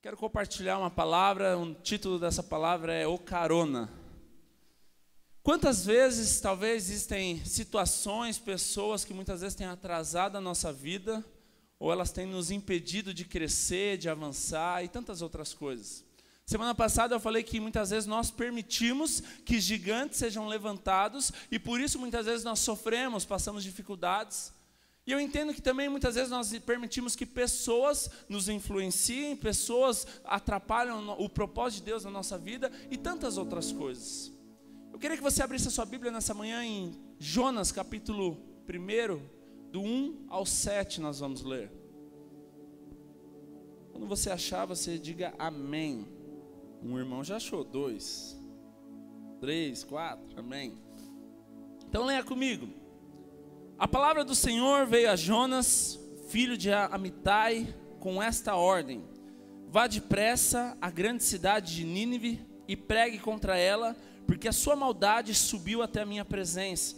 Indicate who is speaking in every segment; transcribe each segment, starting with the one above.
Speaker 1: Quero compartilhar uma palavra, o título dessa palavra é O Carona. Quantas vezes, talvez, existem situações, pessoas que muitas vezes têm atrasado a nossa vida, ou elas têm nos impedido de crescer, de avançar e tantas outras coisas. Semana passada eu falei que muitas vezes nós permitimos que gigantes sejam levantados e por isso muitas vezes nós sofremos, passamos dificuldades. E eu entendo que também muitas vezes nós permitimos que pessoas nos influenciem, pessoas atrapalham o propósito de Deus na nossa vida e tantas outras coisas. Eu queria que você abrisse a sua Bíblia nessa manhã em Jonas capítulo 1, do 1 ao 7 nós vamos ler. Quando você achar, você diga amém. Um irmão já achou, 2, 3, 4, amém. Então leia comigo. A palavra do Senhor veio a Jonas, filho de Amitai, com esta ordem: vá depressa à grande cidade de Nínive e pregue contra ela, porque a sua maldade subiu até a minha presença.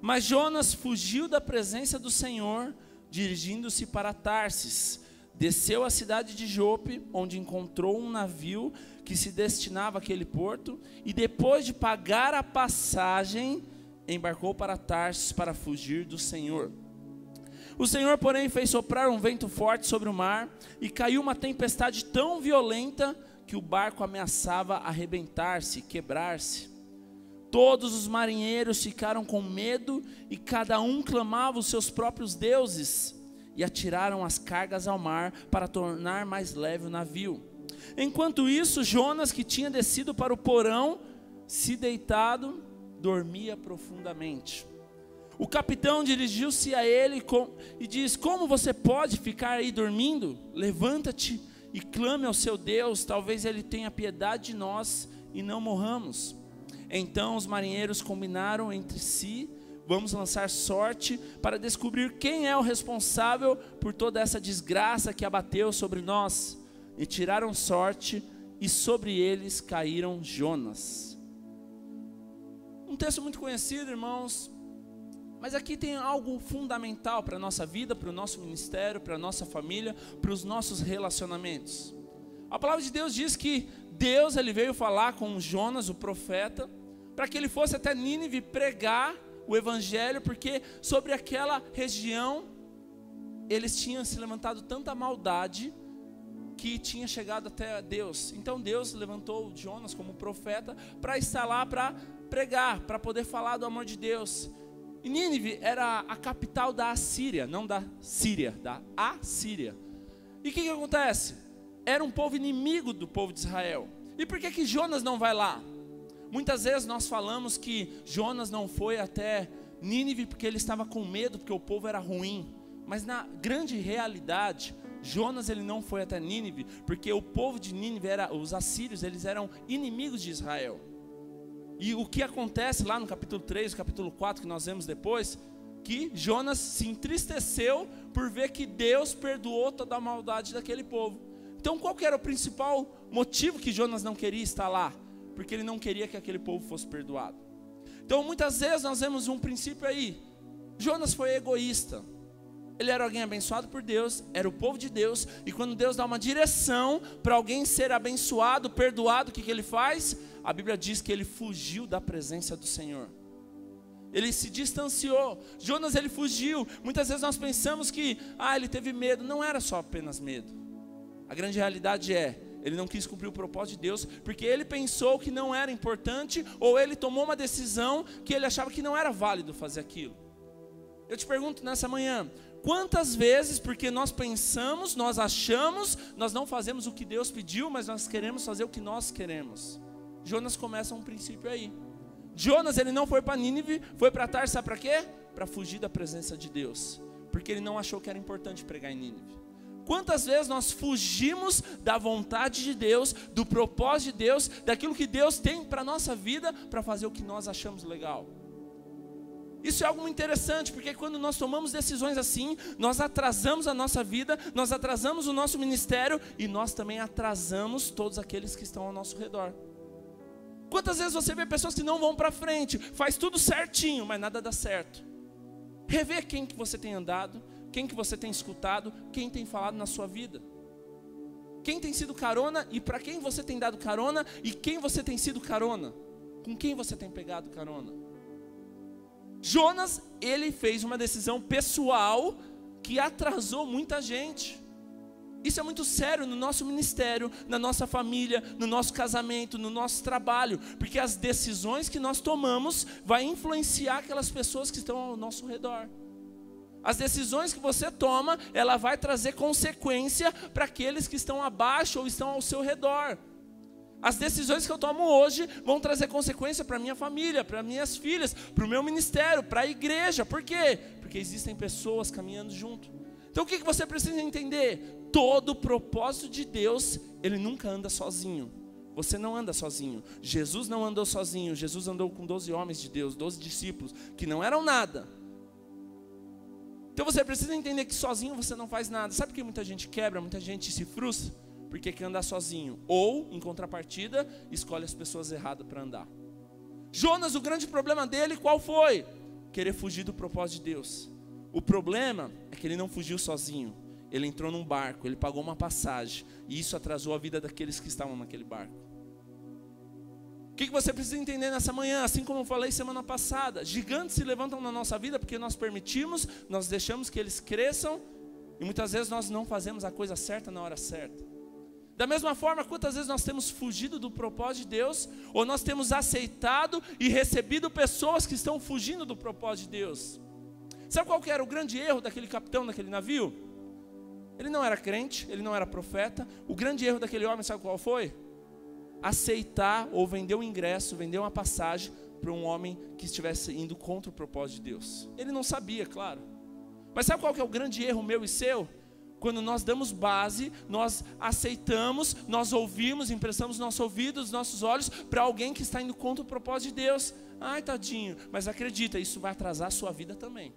Speaker 1: Mas Jonas fugiu da presença do Senhor, dirigindo-se para Tarsis. Desceu à cidade de Jope, onde encontrou um navio que se destinava àquele porto, e depois de pagar a passagem, embarcou para Tarsis para fugir do Senhor. O Senhor, porém, fez soprar um vento forte sobre o mar, e caiu uma tempestade tão violenta que o barco ameaçava arrebentar-se, quebrar-se. Todos os marinheiros ficaram com medo, e cada um clamava os seus próprios deuses, e atiraram as cargas ao mar para tornar mais leve o navio. Enquanto isso, Jonas, que tinha descido para o porão, se deitado, dormia profundamente. O capitão dirigiu-se a ele e disse: como você pode ficar aí dormindo? Levanta-te e clame ao seu Deus, talvez ele tenha piedade de nós e não morramos. Então os marinheiros combinaram entre si: vamos lançar sorte para descobrir quem é o responsável por toda essa desgraça que abateu sobre nós. E tiraram sorte, e sobre eles caíram Jonas. Um texto muito conhecido, irmãos, mas aqui tem algo fundamental para a nossa vida, para o nosso ministério, para a nossa família, para os nossos relacionamentos. A palavra de Deus diz que Deus ele veio falar com Jonas, o profeta, para que ele fosse até Nínive pregar o evangelho, porque sobre aquela região eles tinham se levantado tanta maldade que tinha chegado até Deus. Então Deus levantou Jonas como profeta para estar lá para pregar, para poder falar do amor de Deus. E Nínive era a capital da Assíria, não da Síria, da Assíria. E o que acontece? Era um povo inimigo do povo de Israel. E por que Jonas não vai lá? Muitas vezes nós falamos que Jonas não foi até Nínive porque ele estava com medo, porque o povo era ruim. Mas na grande realidade, Jonas ele não foi até Nínive porque o povo de Nínive, os assírios, eles eram inimigos de Israel. E o que acontece lá no capítulo 3, capítulo 4, que nós vemos depois, que Jonas se entristeceu por ver que Deus perdoou toda a maldade daquele povo. Então qual que era o principal motivo que Jonas não queria estar lá? Porque ele não queria que aquele povo fosse perdoado. Então muitas vezes nós vemos um princípio aí. Jonas foi egoísta. Ele era alguém abençoado por Deus, era o povo de Deus, e quando Deus dá uma direção para alguém ser abençoado, perdoado, o que ele faz? A Bíblia diz que ele fugiu da presença do Senhor. Ele se distanciou. Jonas ele fugiu. Muitas vezes nós pensamos que ele teve medo. Não era só apenas medo. A grande realidade é, ele não quis cumprir o propósito de Deus, porque ele pensou que não era importante, ou ele tomou uma decisão que ele achava que não era válido fazer aquilo. Eu te pergunto nessa manhã, quantas vezes, porque nós pensamos, nós achamos, nós não fazemos o que Deus pediu, mas nós queremos fazer o que nós queremos? Jonas começa um princípio aí. Jonas ele não foi para Nínive, foi para Tarsis, sabe para quê? Para fugir da presença de Deus, porque ele não achou que era importante pregar em Nínive. Quantas vezes nós fugimos da vontade de Deus, do propósito de Deus, daquilo que Deus tem para a nossa vida, para fazer o que nós achamos legal? Isso é algo muito interessante, porque quando nós tomamos decisões assim, nós atrasamos a nossa vida, nós atrasamos o nosso ministério e nós também atrasamos todos aqueles que estão ao nosso redor. Quantas vezes você vê pessoas que não vão para frente, faz tudo certinho, mas nada dá certo? Revê quem que você tem andado, quem que você tem escutado, quem tem falado na sua vida. Quem tem sido carona e para quem você tem dado carona e quem você tem sido carona? Com quem você tem pegado carona? Jonas, ele fez uma decisão pessoal que atrasou muita gente. Isso é muito sério no nosso ministério, na nossa família, no nosso casamento, no nosso trabalho, porque as decisões que nós tomamos vai influenciar aquelas pessoas que estão ao nosso redor. As decisões que você toma, ela vai trazer consequência para aqueles que estão abaixo ou estão ao seu redor. As decisões que eu tomo hoje vão trazer consequência para a minha família, para minhas filhas, para o meu ministério, para a igreja. Por quê? Porque existem pessoas caminhando junto. Então o que você precisa entender? Todo o propósito de Deus, ele nunca anda sozinho. Você não anda sozinho. Jesus não andou sozinho. Jesus andou com 12 homens de Deus, 12 discípulos, que não eram nada. Então você precisa entender que sozinho você não faz nada. Sabe por que muita gente quebra, muita gente se frustra? Porque quer andar sozinho. Ou, em contrapartida, escolhe as pessoas erradas para andar. Jonas, o grande problema dele, qual foi? Querer fugir do propósito de Deus. O problema é que ele não fugiu sozinho. Ele entrou num barco, ele pagou uma passagem. E isso atrasou a vida daqueles que estavam naquele barco. O que você precisa entender nessa manhã? Assim como eu falei semana passada, gigantes se levantam na nossa vida porque nós permitimos, nós deixamos que eles cresçam. E muitas vezes nós não fazemos a coisa certa na hora certa. Da mesma forma, quantas vezes nós temos fugido do propósito de Deus, ou nós temos aceitado e recebido pessoas que estão fugindo do propósito de Deus. Sabe qual que era o grande erro daquele capitão daquele navio? Ele não era crente, ele não era profeta. O grande erro daquele homem, sabe qual foi? Aceitar ou vender o ingresso, vender uma passagem para um homem que estivesse indo contra o propósito de Deus. Ele não sabia, claro. Mas sabe qual que é o grande erro meu e seu? Quando nós damos base, nós aceitamos, nós ouvimos, emprestamos nossos ouvidos, nossos olhos para alguém que está indo contra o propósito de Deus. Ai, tadinho, mas acredita, isso vai atrasar a sua vida também.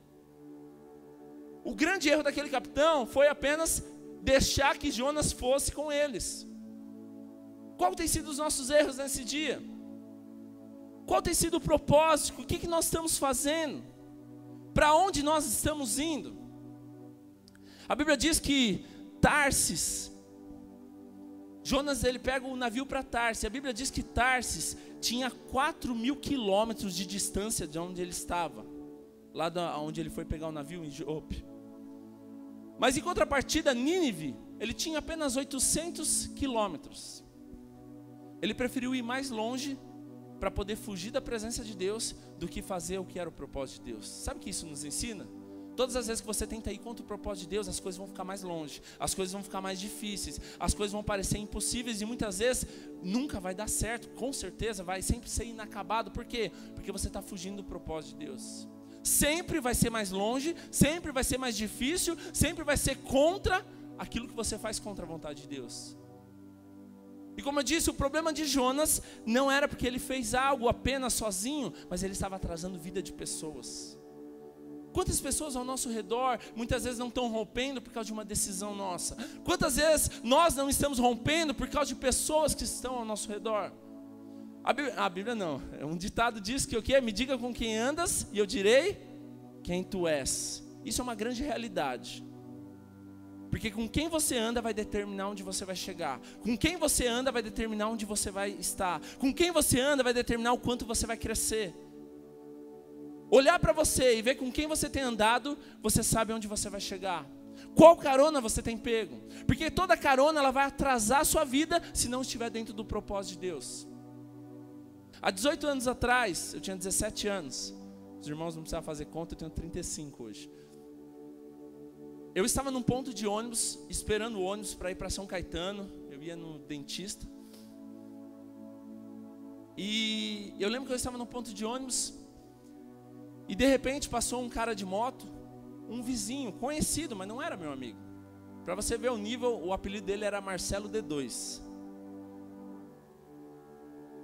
Speaker 1: O grande erro daquele capitão foi apenas deixar que Jonas fosse com eles. Qual tem sido os nossos erros nesse dia? Qual tem sido o propósito? O que nós estamos fazendo? Para onde nós estamos indo? A Bíblia diz que Tarsis, Jonas ele pega o navio para Tarsis. A Bíblia diz que Tarsis tinha 4.000 quilômetros de distância de onde ele estava. Lá onde ele foi pegar o navio, em Jope. Mas em contrapartida, Nínive, ele tinha apenas 800 quilômetros. Ele preferiu ir mais longe para poder fugir da presença de Deus do que fazer o que era o propósito de Deus. Sabe o que isso nos ensina? Todas as vezes que você tenta ir contra o propósito de Deus, as coisas vão ficar mais longe, as coisas vão ficar mais difíceis, as coisas vão parecer impossíveis e muitas vezes nunca vai dar certo, com certeza vai sempre ser inacabado. Por quê? Porque você está fugindo do propósito de Deus. Sempre vai ser mais longe, sempre vai ser mais difícil, sempre vai ser contra aquilo que você faz contra a vontade de Deus. E como eu disse, o problema de Jonas não era porque ele fez algo apenas sozinho, mas ele estava atrasando vida de pessoas. Quantas pessoas ao nosso redor muitas vezes não estão rompendo por causa de uma decisão nossa? Quantas vezes nós não estamos rompendo por causa de pessoas que estão ao nosso redor? A Bíblia não, um ditado diz que o quê? Me diga com quem andas e eu direi quem tu és. Isso é uma grande realidade. Porque com quem você anda vai determinar onde você vai chegar. Com quem você anda vai determinar onde você vai estar. Com quem você anda vai determinar o quanto você vai crescer. Olhar para você e ver com quem você tem andado, você sabe onde você vai chegar. Qual carona você tem pego? Porque toda carona ela vai atrasar a sua vida se não estiver dentro do propósito de Deus. Há 18 anos atrás, eu tinha 17 anos. Os irmãos não precisavam fazer conta, eu tenho 35 hoje. Eu estava num ponto de ônibus, esperando o ônibus para ir para São Caetano. Eu ia no dentista. E eu lembro que eu estava num ponto de ônibus. E de repente passou um cara de moto, um vizinho, conhecido, mas não era meu amigo. Para você ver o nível, o apelido dele era Marcelo D2.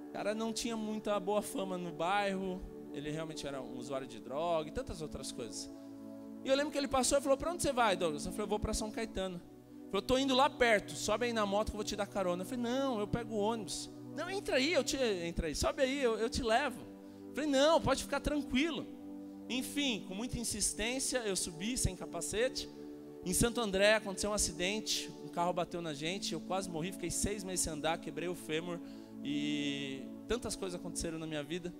Speaker 1: O cara não tinha muita boa fama no bairro, ele realmente era um usuário de droga e tantas outras coisas. E eu lembro que ele passou e falou: para onde você vai, Douglas? Eu falei: eu vou para São Caetano. Ele falou: estou indo lá perto, sobe aí na moto que eu vou te dar carona. Eu falei: não, eu pego o ônibus. Não, entra aí, entra aí, sobe aí, eu te levo. Eu falei: não, pode ficar tranquilo. Enfim, com muita insistência, eu subi sem capacete. Em Santo André aconteceu um acidente, carro bateu na gente, eu quase morri, fiquei 6 meses sem andar, quebrei o fêmur e tantas coisas aconteceram na minha vida.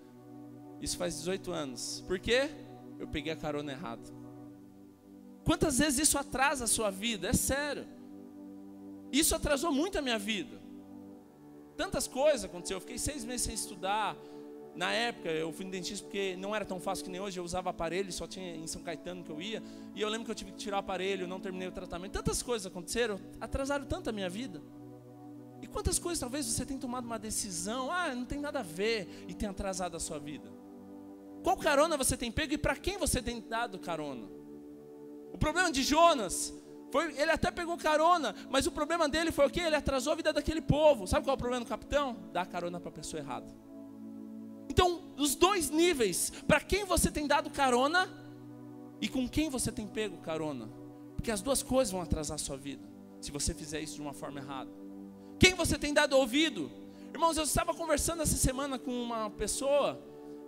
Speaker 1: Isso faz 18 anos. Por quê? Eu peguei a carona errada. Quantas vezes isso atrasa a sua vida? É sério. Isso atrasou muito a minha vida. Tantas coisas aconteceram. Eu fiquei 6 meses sem estudar. Na época eu fui no dentista porque não era tão fácil que nem hoje. Eu usava aparelho, só tinha em São Caetano que eu ia. E eu lembro que eu tive que tirar o aparelho, não terminei o tratamento. Tantas coisas aconteceram, atrasaram tanto a minha vida. E quantas coisas talvez você tenha tomado uma decisão, não tem nada a ver, e tenha atrasado a sua vida. Qual carona você tem pego e para quem você tem dado carona? O problema de Jonas foi, ele até pegou carona, mas o problema dele foi o quê? Ele atrasou a vida daquele povo. Sabe qual é o problema do capitão? Dar carona para a pessoa errada. Então, os dois níveis, para quem você tem dado carona e com quem você tem pego carona. Porque as duas coisas vão atrasar a sua vida, se você fizer isso de uma forma errada. Quem você tem dado ouvido? Irmãos, eu estava conversando essa semana com uma pessoa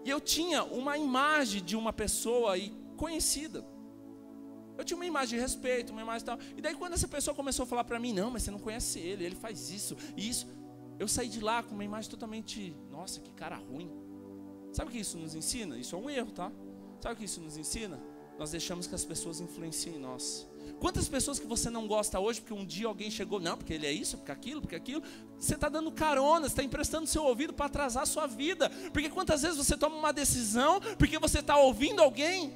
Speaker 1: e eu tinha uma imagem de uma pessoa conhecida. Eu tinha uma imagem de respeito, uma imagem tal. E daí quando essa pessoa começou a falar para mim, não, mas você não conhece ele faz isso e isso. Eu saí de lá com uma imagem totalmente, nossa, que cara ruim. Sabe o que isso nos ensina? Isso é um erro, tá? Sabe o que isso nos ensina? Nós deixamos que as pessoas influenciem em nós. Quantas pessoas que você não gosta hoje, porque um dia alguém chegou, não, porque ele é isso, porque aquilo, você está dando carona, você está emprestando seu ouvido para atrasar a sua vida. Porque quantas vezes você toma uma decisão, porque você está ouvindo alguém?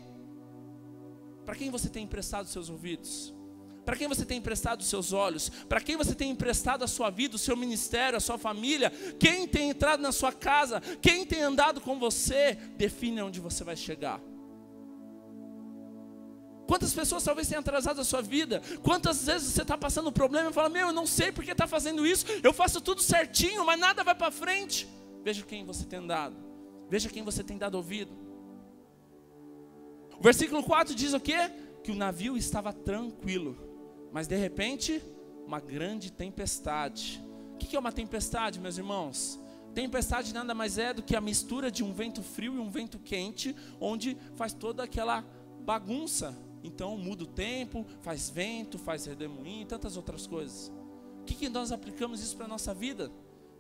Speaker 1: Para quem você tem emprestado seus ouvidos? Para quem você tem emprestado os seus olhos? Para quem você tem emprestado a sua vida, o seu ministério, a sua família? Quem tem entrado na sua casa? Quem tem andado com você? Define onde você vai chegar. Quantas pessoas talvez tenham atrasado a sua vida? Quantas vezes você está passando um problema e fala, eu não sei porque está fazendo isso, eu faço tudo certinho, mas nada vai para frente. Veja quem você tem dado, veja quem você tem dado ouvido. O versículo 4 diz o quê? Que o navio estava tranquilo, mas de repente, uma grande tempestade. O que é uma tempestade, meus irmãos? Tempestade nada mais é do que a mistura de um vento frio e um vento quente, onde faz toda aquela bagunça. Então muda o tempo, faz vento, faz redemoinho e tantas outras coisas. O que nós aplicamos isso para a nossa vida?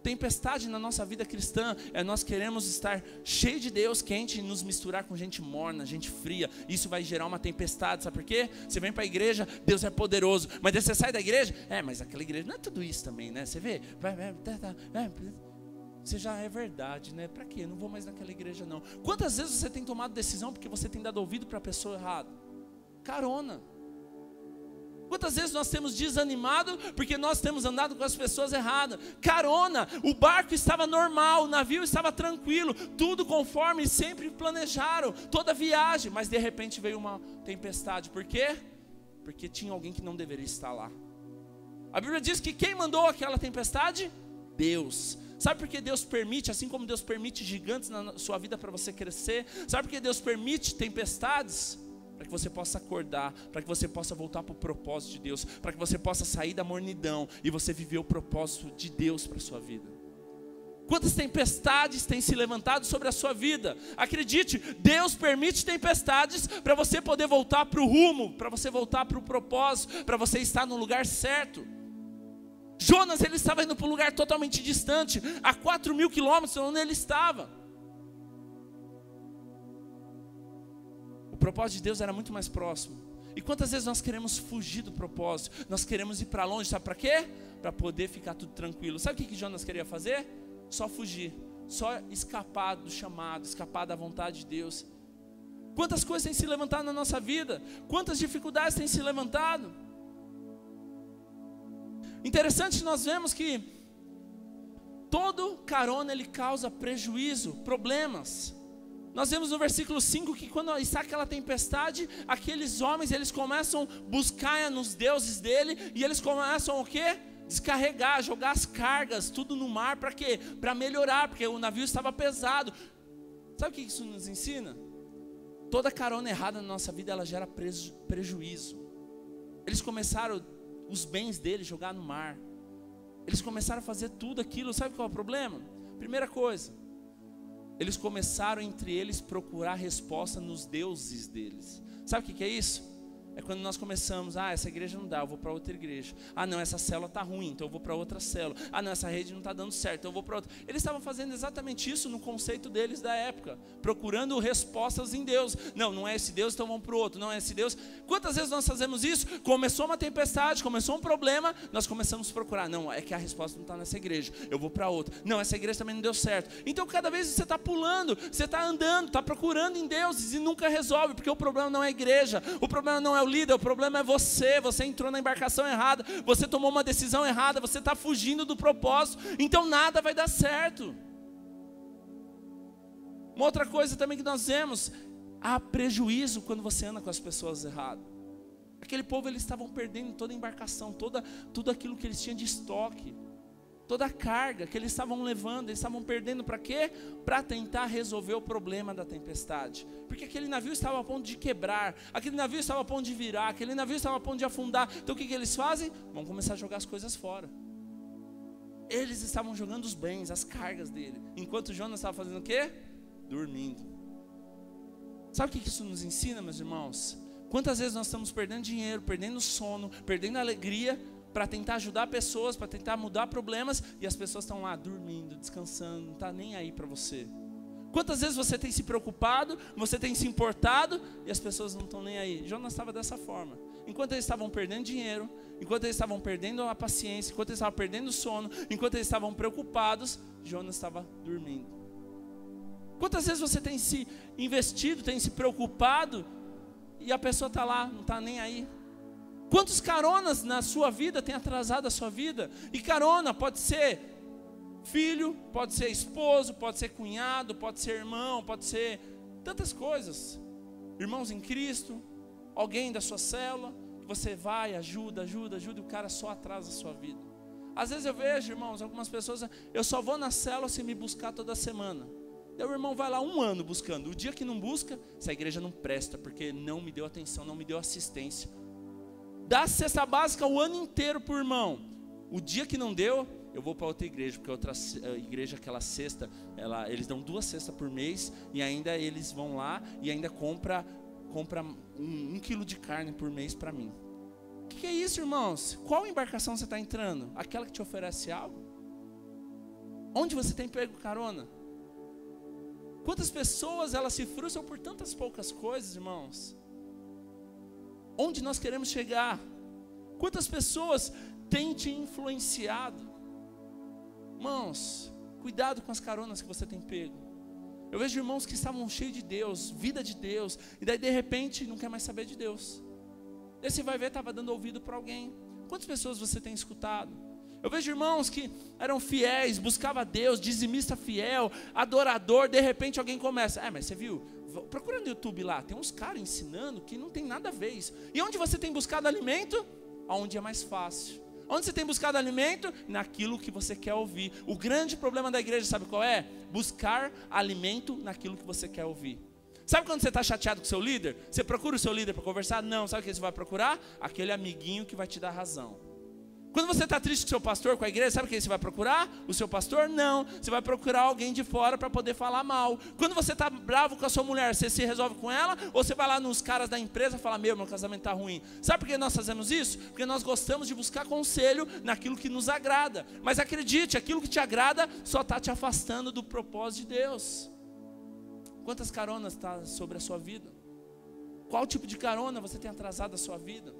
Speaker 1: Tempestade na nossa vida cristã é nós queremos estar cheio de Deus, quente, e nos misturar com gente morna, gente fria. Isso vai gerar uma tempestade, sabe por quê? Você vem para a igreja, Deus é poderoso, mas daí você sai da igreja, mas aquela igreja não é tudo isso também, né? Você vê, você já é verdade, né? Para quê? Eu não vou mais naquela igreja não. Quantas vezes você tem tomado decisão porque você tem dado ouvido para a pessoa errada? Carona. Quantas vezes nós temos desanimado porque nós temos andado com as pessoas erradas? Carona. O barco estava normal, o navio estava tranquilo, tudo conforme sempre planejaram, toda a viagem, mas de repente veio uma tempestade. Por quê? Porque tinha alguém que não deveria estar lá. A Bíblia diz que quem mandou aquela tempestade? Deus. Sabe por que Deus permite, assim como Deus permite gigantes na sua vida para você crescer? Sabe por que Deus permite tempestades? Para que você possa acordar, para que você possa voltar para o propósito de Deus, para que você possa sair da mornidão e você viver o propósito de Deus para a sua vida. Quantas tempestades têm se levantado sobre a sua vida? Acredite, Deus permite tempestades para você poder voltar para o rumo, para você voltar para o propósito, para você estar no lugar certo. Jonas, ele estava indo para um lugar totalmente distante, a 4.000 quilômetros onde ele estava. O propósito de Deus era muito mais próximo. E quantas vezes nós queremos fugir do propósito? Nós queremos ir para longe, sabe para quê? Para poder ficar tudo tranquilo. Sabe o que Jonas queria fazer? Só fugir, só escapar do chamado, escapar da vontade de Deus. Quantas coisas têm se levantado na nossa vida? Quantas dificuldades têm se levantado? Interessante, nós vemos que todo carona ele causa prejuízo, problemas. Nós vemos no versículo 5 que quando está aquela tempestade, aqueles homens eles começam a buscar nos deuses dele e eles começam o quê? Descarregar, jogar as cargas, tudo no mar, para quê? Para melhorar, porque o navio estava pesado. Sabe o que isso nos ensina? Toda carona errada na nossa vida, ela gera prejuízo. Eles começaram os bens deles jogar no mar. Eles começaram a fazer tudo aquilo. Sabe qual é o problema? Primeira coisa, eles começaram entre eles procurar resposta nos deuses deles. Sabe o que é isso? É quando nós começamos, essa igreja não dá, eu vou para outra igreja. Não, essa célula está ruim, então eu vou para outra célula. Não, essa rede não está dando certo, então eu vou para outra. Eles estavam fazendo exatamente isso no conceito deles da época, procurando respostas em Deus. Não é esse Deus, então vamos para o outro. Não é esse Deus. Quantas vezes nós fazemos isso? Começou uma tempestade, começou um problema, nós começamos a procurar. Não, é que a resposta não está nessa igreja, eu vou para outra. Não, essa igreja também não deu certo. Então cada vez você está pulando, você está andando, está procurando em Deus e nunca resolve, porque o problema não é a igreja, o problema não é o líder, o problema é você entrou na embarcação errada, você tomou uma decisão errada, você está fugindo do propósito, então nada vai dar certo. Uma outra coisa também que nós vemos, há prejuízo quando você anda com as pessoas erradas. Aquele povo, eles estavam perdendo toda a embarcação, tudo aquilo que eles tinham de estoque, toda a carga que eles estavam levando, eles estavam perdendo para quê? Para tentar resolver o problema da tempestade. Porque aquele navio estava a ponto de quebrar, aquele navio estava a ponto de virar, aquele navio estava a ponto de afundar. Então o que eles fazem? Vão começar a jogar as coisas fora. Eles estavam jogando os bens, as cargas dele, enquanto Jonas estava fazendo o quê? Dormindo. Sabe o que isso nos ensina, meus irmãos? Quantas vezes nós estamos perdendo dinheiro, perdendo sono, perdendo alegria, para tentar ajudar pessoas, para tentar mudar problemas, e as pessoas estão lá dormindo, descansando, não está nem aí para você. Quantas vezes você tem se preocupado, você tem se importado, e as pessoas não estão nem aí. Jonas estava dessa forma. Enquanto eles estavam perdendo dinheiro, enquanto eles estavam perdendo a paciência, enquanto eles estavam perdendo o sono, enquanto eles estavam preocupados, Jonas estava dormindo. Quantas vezes você tem se investido, tem se preocupado, e a pessoa está lá, não está nem aí? Quantos caronas na sua vida tem atrasado a sua vida? E carona pode ser filho, pode ser esposo, pode ser cunhado, pode ser irmão, pode ser tantas coisas. Irmãos em Cristo, alguém da sua célula, que você vai, ajuda, e o cara só atrasa a sua vida. Às vezes eu vejo, irmãos, algumas pessoas, eu só vou na célula se me buscar toda semana. Daí o irmão vai lá 1 ano buscando. O dia que não busca, essa igreja não presta, porque não me deu atenção, não me deu assistência. Dá cesta básica o ano inteiro para o irmão. O dia que não deu, eu vou para outra igreja, porque outra igreja, aquela cesta, eles dão 2 cestas por mês, e ainda eles vão lá e ainda compra 1 quilo de carne por mês para mim. O que é isso, irmãos? Qual embarcação você está entrando? Aquela que te oferece algo? Onde você tem pego carona? Quantas pessoas elas se frustram por tantas poucas coisas, irmãos? Onde nós queremos chegar? Quantas pessoas têm te influenciado? Irmãos, cuidado com as caronas que você tem pego. Eu vejo irmãos que estavam cheios de Deus, vida de Deus, e daí de repente não quer mais saber de Deus. Daí você vai ver, estava dando ouvido para alguém. Quantas pessoas você tem escutado? Eu vejo irmãos que eram fiéis, buscavam Deus, dizimista fiel, adorador, de repente alguém começa, mas você viu, procura no YouTube lá, tem uns caras ensinando que não tem nada a ver isso. E onde você tem buscado alimento? Onde é mais fácil. Onde você tem buscado alimento? Naquilo que você quer ouvir. O grande problema da igreja, sabe qual é? Buscar alimento naquilo que você quer ouvir. Sabe quando você está chateado com o seu líder? Você procura o seu líder para conversar? Não, sabe o que você vai procurar? Aquele amiguinho que vai te dar razão. Quando você está triste com o seu pastor, com a igreja, sabe quem você vai procurar? O seu pastor? Não. Você vai procurar alguém de fora para poder falar mal. Quando você está bravo com a sua mulher, você se resolve com ela? Ou você vai lá nos caras da empresa e fala, meu casamento está ruim. Sabe por que nós fazemos isso? Porque nós gostamos de buscar conselho naquilo que nos agrada. Mas acredite, aquilo que te agrada só está te afastando do propósito de Deus. Quantas caronas está sobre a sua vida? Qual tipo de carona você tem atrasado a sua vida?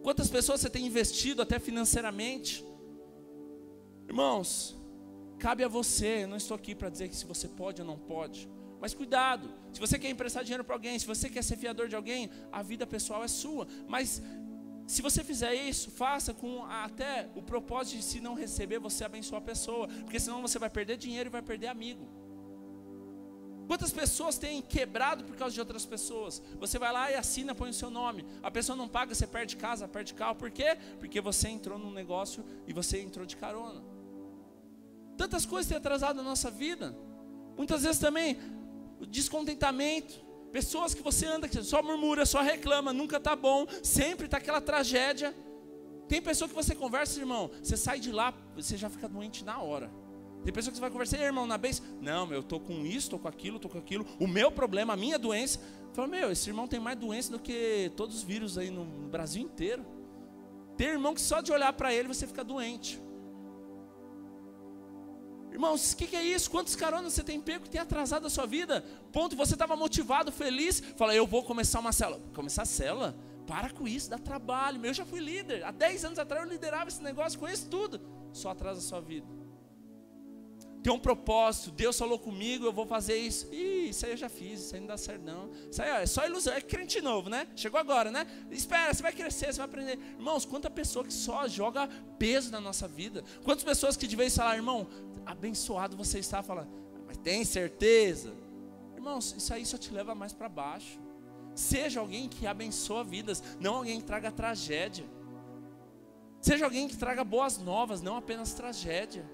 Speaker 1: Quantas pessoas você tem investido até financeiramente? Irmãos, cabe a você. Eu não estou aqui para dizer que se você pode ou não pode. Mas cuidado, se você quer emprestar dinheiro para alguém, se você quer ser fiador de alguém, a vida pessoal é sua. Mas se você fizer isso, faça com até o propósito de, se não receber, você abençoar a pessoa. Porque senão você vai perder dinheiro e vai perder amigo. Quantas pessoas têm quebrado por causa de outras pessoas? Você vai lá e assina, põe o seu nome. A pessoa não paga, você perde casa, perde carro. Por quê? Porque você entrou num negócio e você entrou de carona. Tantas coisas têm atrasado a nossa vida. Muitas vezes também o descontentamento. Pessoas que você anda, que só murmura, só reclama, nunca está bom, sempre está aquela tragédia. Tem pessoa que você conversa, irmão, você sai de lá, você já fica doente na hora. Tem pessoa que você vai conversar, irmão, na bênção. Não, eu estou com isso, estou com aquilo, o meu problema, a minha doença. Fala, esse irmão tem mais doença do que todos os vírus aí no Brasil inteiro. Tem irmão que só de olhar para ele você fica doente. Irmãos, o que é isso? Quantos caronas você tem pego que tem atrasado a sua vida? Ponto, você estava motivado, feliz. Fala, eu vou começar uma célula. Começar a célula? Para com isso, dá trabalho. Eu já fui líder. Há 10 anos atrás eu liderava esse negócio, conheço tudo. Só atrasa a sua vida. Tem um propósito, Deus falou comigo, eu vou fazer isso. Ih, isso aí eu já fiz, isso aí não dá certo não. Isso aí é só ilusão, é crente novo, né? Chegou agora, né? Espera, você vai crescer, você vai aprender. Irmãos, quanta pessoa que só joga peso na nossa vida. Quantas pessoas que de vez falar, irmão, abençoado você está, fala, mas tem certeza? Irmãos, isso aí só te leva mais para baixo. Seja alguém que abençoa vidas, não alguém que traga tragédia. Seja alguém que traga boas novas, não apenas tragédia.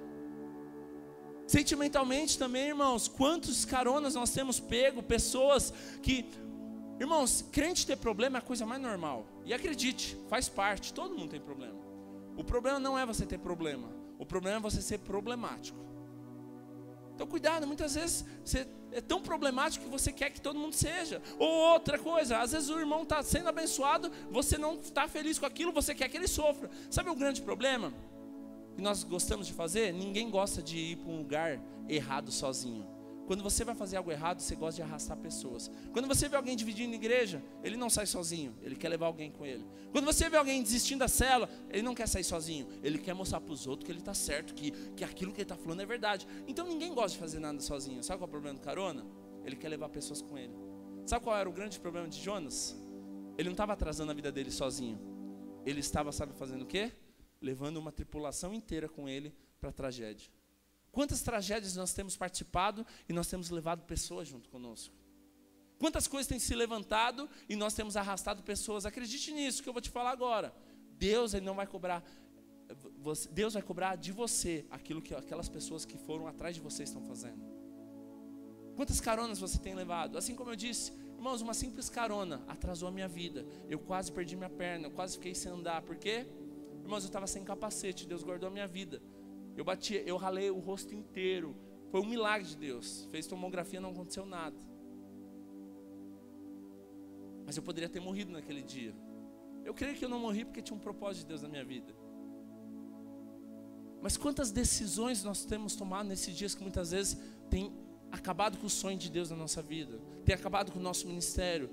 Speaker 1: Sentimentalmente também, irmãos, quantos caronas nós temos pego, pessoas que, irmãos, crente ter problema é a coisa mais normal, e acredite, faz parte, todo mundo tem problema. O problema não é você ter problema, o problema é você ser problemático. Então cuidado, muitas vezes você é tão problemático que você quer que todo mundo seja. Ou outra coisa, às vezes o irmão está sendo abençoado, você não está feliz com aquilo, você quer que ele sofra. Sabe o grande problema que nós gostamos de fazer? Ninguém gosta de ir para um lugar errado sozinho. Quando você vai fazer algo errado, você gosta de arrastar pessoas. Quando você vê alguém dividindo igreja, ele não sai sozinho, ele quer levar alguém com ele. Quando você vê alguém desistindo da célula, ele não quer sair sozinho, ele quer mostrar para os outros que ele está certo, que aquilo que ele está falando é verdade. Então ninguém gosta de fazer nada sozinho. Sabe qual é o problema do carona? Ele quer levar pessoas com ele. Sabe qual era o grande problema de Jonas? Ele não estava atrasando a vida dele sozinho. Ele estava, sabe, fazendo o quê? Levando uma tripulação inteira com ele para a tragédia. Quantas tragédias nós temos participado e nós temos levado pessoas junto conosco? Quantas coisas têm se levantado e nós temos arrastado pessoas? Acredite nisso que eu vou te falar agora. Deus, ele não vai cobrar, Deus vai cobrar de você aquilo que aquelas pessoas que foram atrás de você estão fazendo. Quantas caronas você tem levado? Assim como eu disse, irmãos, uma simples carona atrasou a minha vida. Eu quase perdi minha perna, eu quase fiquei sem andar. Por quê? Irmãos, eu estava sem capacete, Deus guardou a minha vida. Eu ralei o rosto inteiro. Foi um milagre de Deus. Fez tomografia, não aconteceu nada. Mas eu poderia ter morrido naquele dia. Eu creio que eu não morri porque tinha um propósito de Deus na minha vida. Mas quantas decisões nós temos tomado nesses dias que muitas vezes tem acabado com o sonho de Deus na nossa vida, tem acabado com o nosso ministério.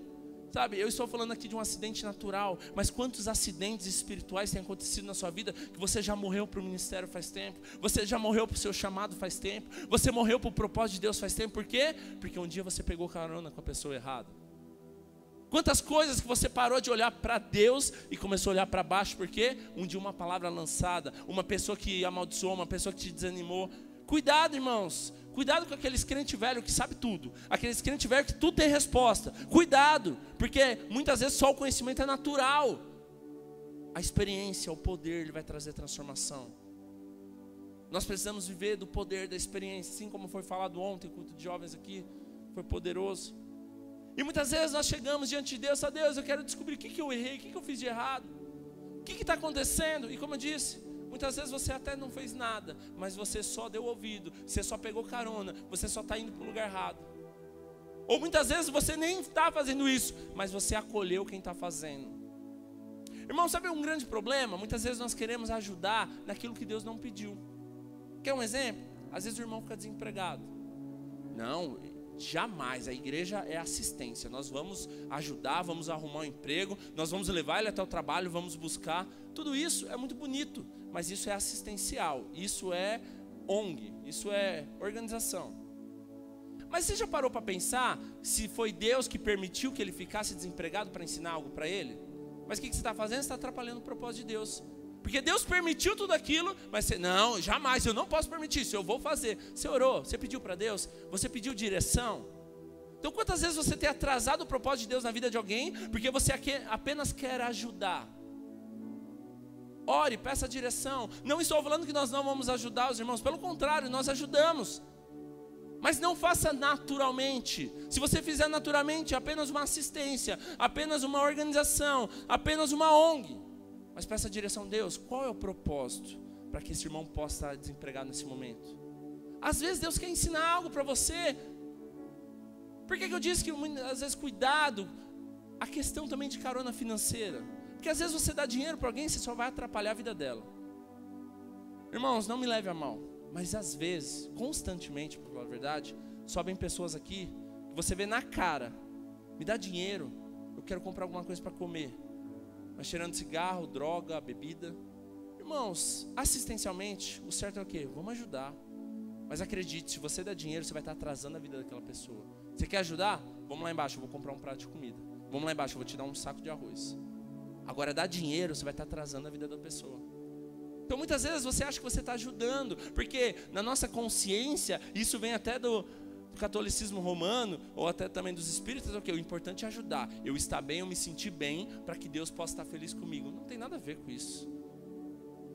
Speaker 1: Sabe, eu estou falando aqui de um acidente natural, mas quantos acidentes espirituais têm acontecido na sua vida que você já morreu para o ministério faz tempo, você já morreu para o seu chamado faz tempo, você morreu para o propósito de Deus faz tempo. Por quê? Porque um dia você pegou carona com a pessoa errada. Quantas coisas que você parou de olhar para Deus e começou a olhar para baixo, porque um dia uma palavra lançada, uma pessoa que amaldiçoou, uma pessoa que te desanimou. Cuidado, irmãos, cuidado com aqueles crentes velhos que sabem tudo, aqueles crentes velhos que tudo tem resposta. Cuidado, porque muitas vezes só o conhecimento é natural. A experiência, o poder, ele vai trazer transformação. Nós precisamos viver do poder da experiência, assim como foi falado ontem, culto de jovens aqui, foi poderoso. E muitas vezes nós chegamos diante de Deus, Deus, eu quero descobrir o que eu errei, o que eu fiz de errado, o que está acontecendo. E como eu disse, muitas vezes você até não fez nada, mas você só deu ouvido, você só pegou carona, você só está indo para o lugar errado. Ou muitas vezes você nem está fazendo isso, mas você acolheu quem está fazendo. Irmão, sabe um grande problema? Muitas vezes nós queremos ajudar naquilo que Deus não pediu. Quer um exemplo? Às vezes o irmão fica desempregado. Não, jamais, a igreja é assistência. Nós vamos ajudar, vamos arrumar um emprego, nós vamos levar ele até o trabalho, vamos buscar. Tudo isso é muito bonito, mas isso é assistencial, isso é ONG, isso é organização. Mas você já parou para pensar se foi Deus que permitiu que ele ficasse desempregado para ensinar algo para ele? Mas o que você está fazendo? Você está atrapalhando o propósito de Deus. Porque Deus permitiu tudo aquilo, mas você, não, jamais, eu não posso permitir isso, eu vou fazer. Você orou, você pediu para Deus, você pediu direção. Então quantas vezes você tem atrasado o propósito de Deus na vida de alguém, porque você apenas quer ajudar? Ore, peça direção. Não estou falando que nós não vamos ajudar os irmãos, pelo contrário, nós ajudamos. Mas não faça naturalmente. Se você fizer naturalmente, apenas uma assistência, apenas uma organização, apenas uma ONG. Mas peça a direção, Deus, qual é o propósito para que esse irmão possa estar desempregado nesse momento? Às vezes Deus quer ensinar algo para você. Por que eu disse que às vezes cuidado, a questão também de carona financeira? Porque às vezes você dá dinheiro para alguém, você só vai atrapalhar a vida dela. Irmãos, não me leve a mal, mas às vezes, constantemente, por falar a verdade, sobem pessoas aqui, que você vê na cara, me dá dinheiro, eu quero comprar alguma coisa para comer, mas cheirando cigarro, droga, bebida. Irmãos, assistencialmente, o certo é o quê? Vamos ajudar. Mas acredite, se você der dinheiro, você vai estar atrasando a vida daquela pessoa. Você quer ajudar? Vamos lá embaixo, eu vou comprar um prato de comida. Vamos lá embaixo, eu vou te dar um saco de arroz. Agora, dar dinheiro, você vai estar atrasando a vida da pessoa. Então, muitas vezes você acha que você está ajudando, porque na nossa consciência, isso vem até do catolicismo romano, ou até também dos espíritas, o importante é ajudar. Eu estar bem, eu me sentir bem, para que Deus possa estar feliz comigo. Não tem nada a ver com isso.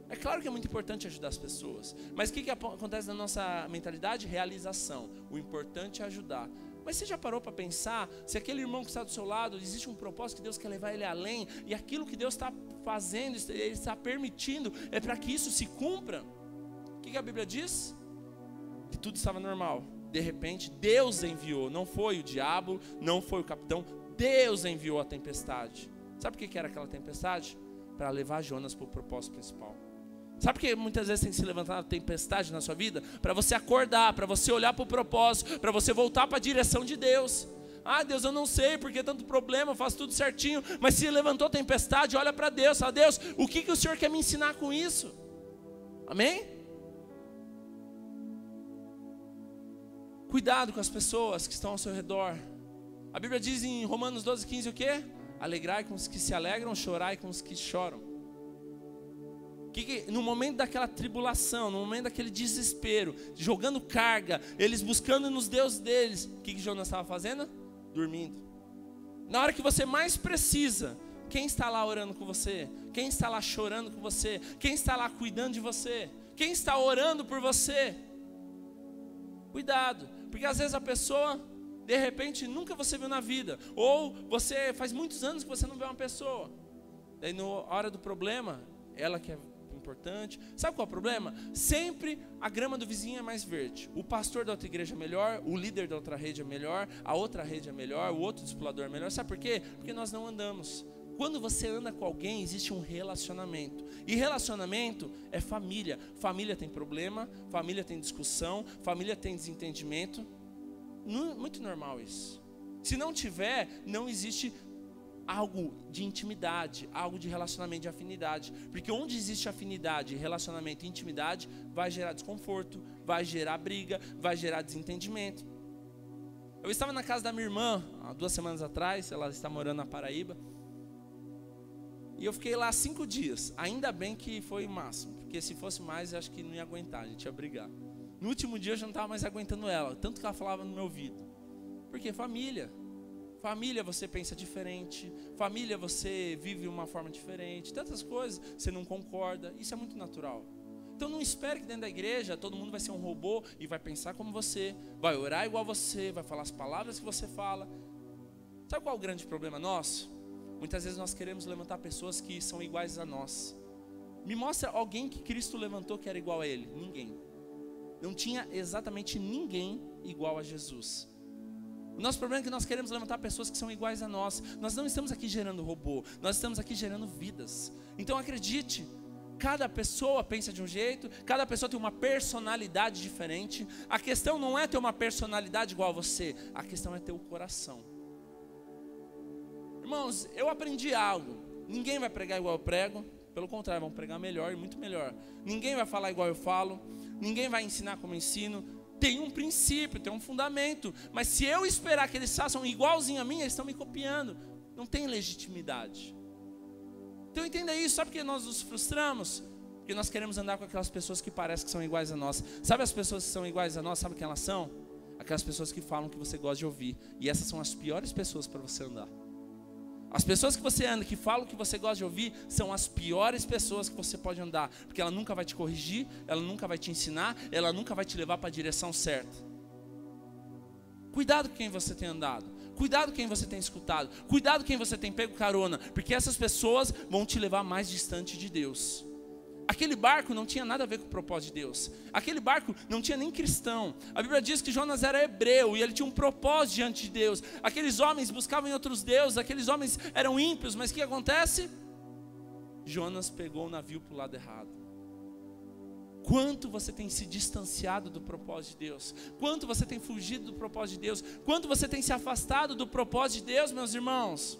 Speaker 1: É claro que é muito importante ajudar as pessoas, mas o que acontece na nossa mentalidade? Realização. O importante é ajudar. Mas você já parou para pensar, se aquele irmão que está do seu lado, existe um propósito que Deus quer levar ele além, e aquilo que Deus está fazendo, Ele está permitindo, é para que isso se cumpra? O que a Bíblia diz? Que tudo estava normal. De repente, Deus enviou, não foi o diabo, não foi o capitão, Deus enviou a tempestade. Sabe o que era aquela tempestade? Para levar Jonas para o propósito principal. Sabe por que muitas vezes tem que se levantar uma tempestade na sua vida? Para você acordar, para você olhar para o propósito, para você voltar para a direção de Deus. Ah, Deus, eu não sei porque tanto problema, eu faço tudo certinho. Mas se levantou a tempestade, olha para Deus, fala: Deus, o que o Senhor quer me ensinar com isso? Amém? Cuidado com as pessoas que estão ao seu redor. A Bíblia diz em Romanos 12:15 o quê? Alegrai com os que se alegram, chorai com os que choram. No momento daquela tribulação, no momento daquele desespero, jogando carga, eles buscando nos deuses deles, o que Jonas estava fazendo? Dormindo. Na hora que você mais precisa, quem está lá orando com você? Quem está lá chorando com você? Quem está lá cuidando de você? Quem está orando por você? Cuidado, porque às vezes a pessoa, de repente, nunca você viu na vida, ou você faz muitos anos que você não vê uma pessoa, daí na hora do problema, ela que é importante. Sabe qual é o problema? Sempre a grama do vizinho é mais verde. O pastor da outra igreja é melhor, o líder da outra rede é melhor, a outra rede é melhor, o outro discipulador é melhor. Sabe por quê? Porque nós não andamos. Quando você anda com alguém, existe um relacionamento. E relacionamento é família. Família tem problema, família tem discussão, família tem desentendimento. Muito normal isso. Se não tiver, não existe algo de intimidade, algo de relacionamento, de afinidade. Porque onde existe afinidade, relacionamento e intimidade, vai gerar desconforto, vai gerar briga, vai gerar desentendimento. Eu estava na casa da minha irmã, há 2 semanas atrás, ela está morando na Paraíba. E eu fiquei lá 5 dias, ainda bem que foi o máximo, porque se fosse mais, eu acho que não ia aguentar, a gente ia brigar. No último dia eu já não estava mais aguentando ela, tanto que ela falava no meu ouvido. Porque família. Família você pensa diferente, família você vive de uma forma diferente, tantas coisas, você não concorda, isso é muito natural. Então não espere que dentro da igreja todo mundo vai ser um robô e vai pensar como você, vai orar igual você, vai falar as palavras que você fala. Sabe qual é o grande problema nosso? Muitas vezes nós queremos levantar pessoas que são iguais a nós. Me mostra alguém que Cristo levantou que era igual a Ele. Ninguém. Não tinha exatamente ninguém igual a Jesus. O nosso problema é que nós queremos levantar pessoas que são iguais a nós. Nós não estamos aqui gerando robô, nós estamos aqui gerando vidas. Então acredite, cada pessoa pensa de um jeito, cada pessoa tem uma personalidade diferente. A questão não é ter uma personalidade igual a você, a questão é ter o coração. Irmãos, eu aprendi algo. Ninguém vai pregar igual eu prego, pelo contrário, vão pregar melhor e muito melhor. Ninguém vai falar igual eu falo, ninguém vai ensinar como eu ensino. Tem um princípio, tem um fundamento. Mas se eu esperar que eles façam igualzinho a mim, eles estão me copiando. Não tem legitimidade. Então entenda isso. Sabe por que nós nos frustramos? Porque nós queremos andar com aquelas pessoas que parecem que são iguais a nós. Sabe as pessoas que são iguais a nós? Sabe quem elas são? Aquelas pessoas que falam que você gosta de ouvir. E essas são as piores pessoas para você andar. As pessoas que você anda, que falam que você gosta de ouvir, são as piores pessoas que você pode andar. Porque ela nunca vai te corrigir, ela nunca vai te ensinar, ela nunca vai te levar para a direção certa. Cuidado com quem você tem andado. Cuidado com quem você tem escutado. Cuidado com quem você tem pego carona. Porque essas pessoas vão te levar mais distante de Deus. Aquele barco não tinha nada a ver com o propósito de Deus. Aquele barco não tinha nem cristão. A Bíblia diz que Jonas era hebreu e ele tinha um propósito diante de Deus. Aqueles homens buscavam em outros deuses, aqueles homens eram ímpios, mas o que acontece? Jonas pegou o navio para o lado errado. Quanto você tem se distanciado do propósito de Deus? Quanto você tem fugido do propósito de Deus? Quanto você tem se afastado do propósito de Deus, meus irmãos?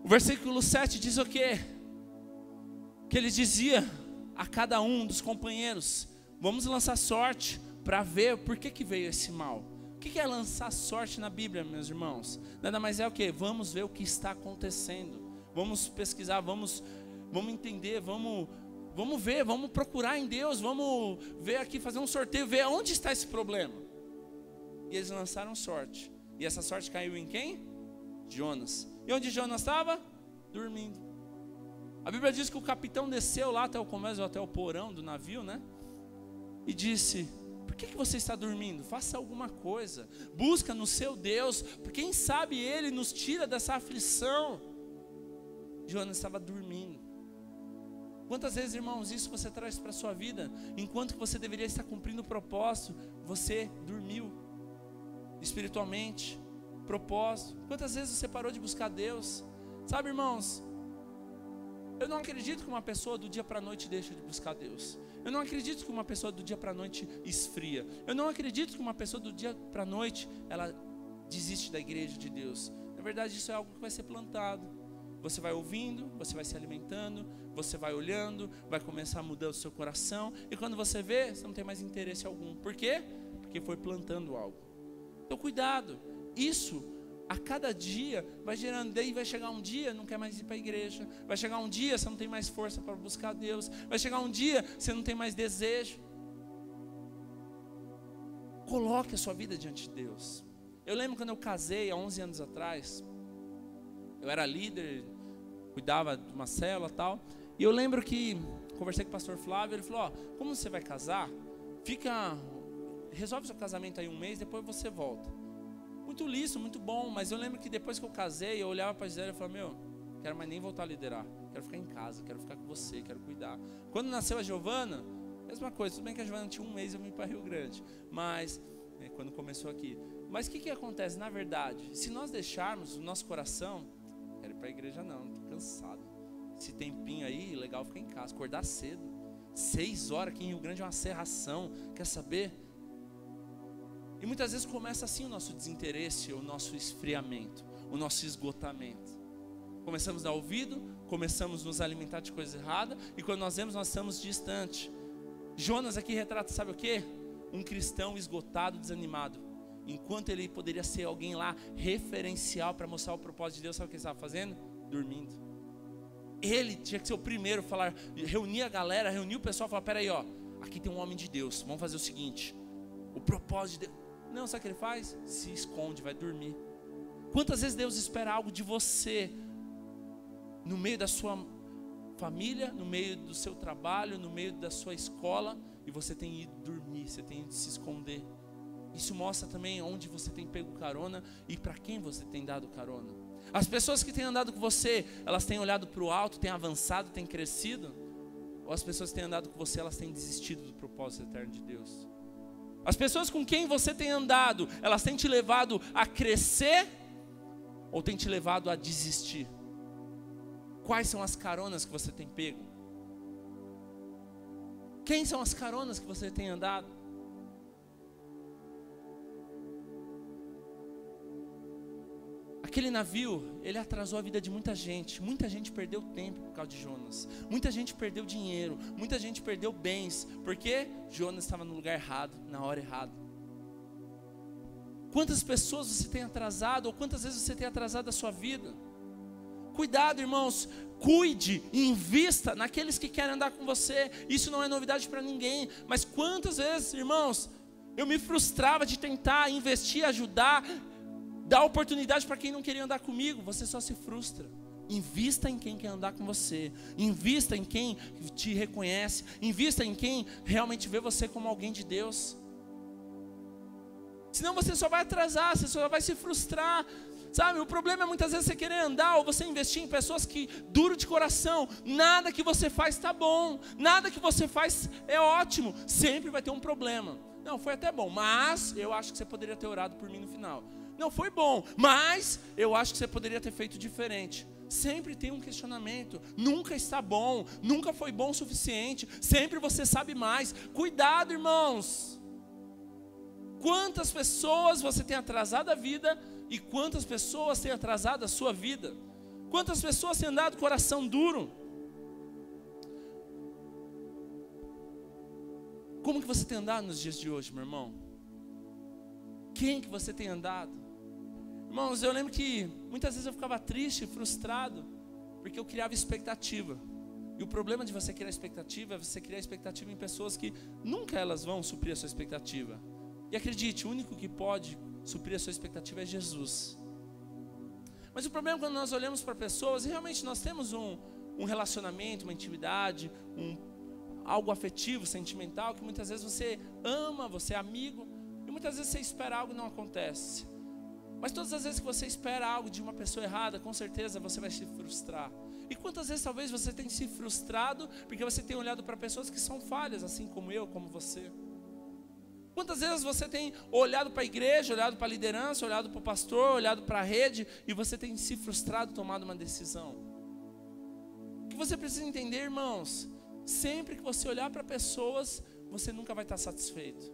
Speaker 1: O versículo 7 diz o quê? Que ele dizia a cada um dos companheiros: vamos lançar sorte para ver por que veio esse mal. O que é lançar sorte na Bíblia, meus irmãos? Nada mais é o que? Vamos ver o que está acontecendo. Vamos pesquisar, vamos entender, vamos ver, vamos procurar em Deus, vamos ver aqui, fazer um sorteio, ver onde está esse problema. E eles lançaram sorte. E essa sorte caiu em quem? Jonas. E onde Jonas estava? Dormindo. A Bíblia diz que o capitão desceu lá até o porão do navio, né? E disse: por que você está dormindo? Faça alguma coisa. Busca no seu Deus, porque quem sabe Ele nos tira dessa aflição. Jonas estava dormindo. Quantas vezes, irmãos, isso você traz para a sua vida? Enquanto que você deveria estar cumprindo o propósito, você dormiu espiritualmente, propósito. Quantas vezes você parou de buscar Deus? Sabe, irmãos, eu não acredito que uma pessoa do dia para a noite deixa de buscar Deus. Eu não acredito que uma pessoa do dia para a noite esfria. Eu não acredito que uma pessoa do dia para a noite ela desiste da igreja de Deus. Na verdade, isso é algo que vai ser plantado. Você vai ouvindo, você vai se alimentando, você vai olhando, vai começar a mudar o seu coração. E quando você vê, você não tem mais interesse algum. Por quê? Porque foi plantando algo. Então cuidado, isso a cada dia vai gerando. Daí vai chegar um dia, não quer mais ir para a igreja. Vai chegar um dia, você não tem mais força para buscar Deus. Vai chegar um dia, você não tem mais desejo. Coloque a sua vida diante de Deus. Eu lembro quando eu casei, há 11 anos atrás. Eu era líder, cuidava de uma célula e tal. E eu lembro que conversei com o pastor Flávio. Ele falou: como você vai casar, resolve seu casamento aí um mês, depois você volta. Muito lícito, muito bom. Mas eu lembro que depois que eu casei, eu olhava para a Gisele e falava: quero mais nem voltar a liderar. Quero ficar em casa, quero ficar com você, quero cuidar. Quando nasceu a Giovana, mesma coisa. Tudo bem que a Giovana tinha um mês, eu vim para Rio Grande. Mas, quando começou aqui. Mas o que acontece? Na verdade, se nós deixarmos o nosso coração, não quero ir para a igreja não, estou cansado. Esse tempinho aí, legal ficar em casa, acordar cedo. 6 horas aqui em Rio Grande é uma serração, quer saber? E muitas vezes começa assim o nosso desinteresse, o nosso esfriamento, o nosso esgotamento. Começamos a dar ouvido, começamos a nos alimentar de coisa errada, e quando nós vemos, nós estamos distante. Jonas aqui retrata, sabe o quê? Um cristão esgotado, desanimado. Enquanto ele poderia ser alguém lá referencial para mostrar o propósito de Deus, sabe o que ele estava fazendo? Dormindo. Ele tinha que ser o primeiro a falar, reunir a galera, reunir o pessoal e falar: peraí, aqui tem um homem de Deus, vamos fazer o seguinte, o propósito de Deus. Não, sabe o que ele faz? Se esconde, vai dormir. Quantas vezes Deus espera algo de você, no meio da sua família, no meio do seu trabalho, no meio da sua escola, e você tem ido dormir, você tem ido se esconder. Isso mostra também onde você tem pego carona e para quem você tem dado carona. As pessoas que têm andado com você, elas têm olhado para o alto, têm avançado, têm crescido? Ou as pessoas que têm andado com você, elas têm desistido do propósito eterno de Deus? As pessoas com quem você tem andado, elas têm te levado a crescer ou têm te levado a desistir? Quais são as caronas que você tem pego? Quem são as caronas que você tem andado? Aquele navio, ele atrasou a vida de muita gente. Muita gente perdeu tempo por causa de Jonas. Muita gente perdeu dinheiro. Muita gente perdeu bens. Porque Jonas estava no lugar errado, na hora errada. Quantas pessoas você tem atrasado? Ou quantas vezes você tem atrasado a sua vida? Cuidado, irmãos. Cuide e invista naqueles que querem andar com você. Isso não é novidade para ninguém. Mas quantas vezes, irmãos, eu me frustrava de tentar investir, ajudar, dar oportunidade para quem não queria andar comigo. Você só se frustra. Invista em quem quer andar com você. Invista em quem te reconhece. Invista em quem realmente vê você como alguém de Deus. Senão você só vai atrasar, você só vai se frustrar. Sabe, o problema é muitas vezes você querer andar ou você investir em pessoas que duro de coração. Nada que você faz está bom, nada que você faz é ótimo, sempre vai ter um problema. Não, foi até bom, mas eu acho que você poderia ter orado por mim no final. Não, foi bom, mas eu acho que você poderia ter feito diferente. Sempre tem um questionamento, nunca está bom, nunca foi bom o suficiente, sempre você sabe mais. Cuidado, irmãos. Quantas pessoas você tem atrasado a vida e quantas pessoas têm atrasado a sua vida? Quantas pessoas têm andado com o coração duro? Como que você tem andado nos dias de hoje, meu irmão? Quem que você tem andado? Irmãos, eu lembro que muitas vezes eu ficava triste, frustrado, porque eu criava expectativa. E o problema de você criar expectativa é você criar expectativa em pessoas que nunca elas vão suprir a sua expectativa. E acredite, o único que pode suprir a sua expectativa é Jesus. Mas o problema é quando nós olhamos para pessoas e realmente nós temos um relacionamento, uma intimidade, algo afetivo, sentimental, que muitas vezes você ama, você é amigo, e muitas vezes você espera algo e não acontece. Mas todas as vezes que você espera algo de uma pessoa errada, com certeza você vai se frustrar. E quantas vezes talvez você tenha se frustrado porque você tem olhado para pessoas que são falhas, assim como eu, como você. Quantas vezes você tem olhado para a igreja, olhado para a liderança, olhado para o pastor, olhado para a rede, e você tem se frustrado, tomado uma decisão? O que você precisa entender, irmãos, sempre que você olhar para pessoas, você nunca vai estar satisfeito,